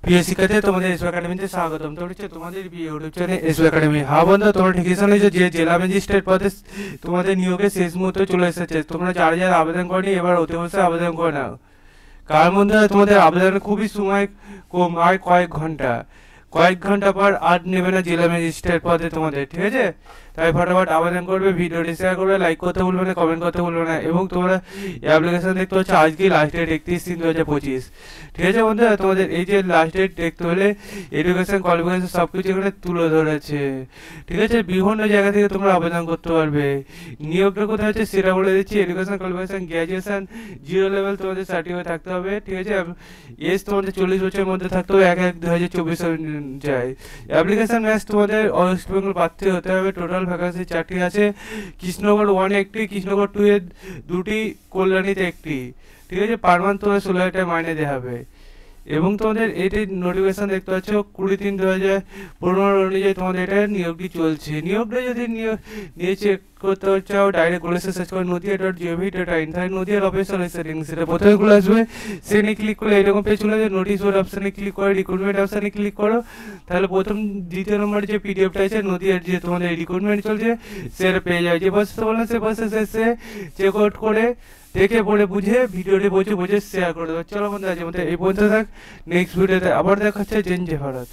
প্রিয় শিক্ষার্থী, তোমাদের এসও একাডেমিতে স্বাগতম। তো হচ্ছে তোমাদের ইউটিউব চ্যানেল এসও একাডেমি। হ্যাঁ বন্ধু, তোমরা ঠিকই শুনেছো যে জেলা ম্যাজিস্ট্রেট পদে তোমাদের নিয়োগের শেষ মুহূর্তে চলে এসেছে। তোমরা যারা যারা আবেদন করনি এবার অতি অবশ্যই আবেদন করে নাও। কার মধ্যে তোমাদের আবেদনের খুবই সময় কম, আর কয়েক ঘন্টা পর আর নেবে না জেলা ম্যাজিস্ট্রেট পদে তোমাদের, ঠিক আছে? তাই ফটাফট আবেদন করবে, ভিডিওটি শেয়ার করবে, লাইক করতে ভুলবে না, কমেন্ট করতে ভুলবে না। এবং তোমরা অ্যাপ্লিকেশন দেখতে হচ্ছে আজকে লাস্ট ডেট 31/3/2025, ঠিক আছে বন্ধুরা? তোমাদের এই যে লাস্ট ডেট দেখতে হলে এডুকেশন কোয়ালিফিকেশন সব কিছু এখানে তুলে ধরেছে, ঠিক আছে? বিভিন্ন জায়গা থেকে তোমরা আবেদন করতে পারবে। নিয়োগটা কোথায় হচ্ছে সেটা বলে দিচ্ছি। এডুকেশন কোয়ালিফিকেশন গ্র্যাজুয়েশন 0 লেভেল তোমাদের সার্টিফিকেট থাকতে হবে, ঠিক আছে? এজ তোমাদের 40 বছরের মধ্যে থাকতে হবে। 1/1/2024 যায়। অ্যাপ্লিকেশন ম্যাচ তোমাদের ওয়েস্ট বেঙ্গল প্রার্থী হতে হবে। টোটাল ভ্যাকান্সি 4টি আছে। কৃষ্ণনগর 1 একটি, কৃষ্ণনগর 2 এর 2টি, কল্যাণীতে একটি, ঠিক আছে? পার মান্থ তোমাদের 16,000 মাইনে দেওয়া হবে। এবং তোমাদের এটি নোটিফিকেশন দেখতে পাচ্ছ 20/3/2015 অনুযায়ী তোমাদের এটা নিয়োগটি চলছে। নিয়োগটা যদি নিয়ে চেক করতে চাও ডাইরেক্ট গুলো সার্চ করে নদিয়া.gov.in, তাই নদিয়ার অফিসিয়াল সেটিংস, সেটা প্রথমে খুলে আসবে। সেখানে ক্লিক করলে এরকম পেজ চলে যাবে। নোটিশ বোর্ড অপশানে ক্লিক করে রিক্রুটমেন্ট অপশানে ক্লিক করো। তাহলে প্রথম দ্বিতীয় নম্বরে যে পিডিএফটা আছে নদিয়ার যে তোমাদের রিক্রুটমেন্ট চলছে সেটা পেয়ে যায়। যে প্রসেস বললাম সে প্রসেস এসে চেক আউট করে দেখে পড়ে বুঝে ভিডিওটি বুঝে শেয়ার করে দেবো। চলো বন্ধু, আজ আমাদের এই পর্যন্ত থাক। নেক্সট ভিডিওতে আবার দেখা হচ্ছে। জয় ভারত।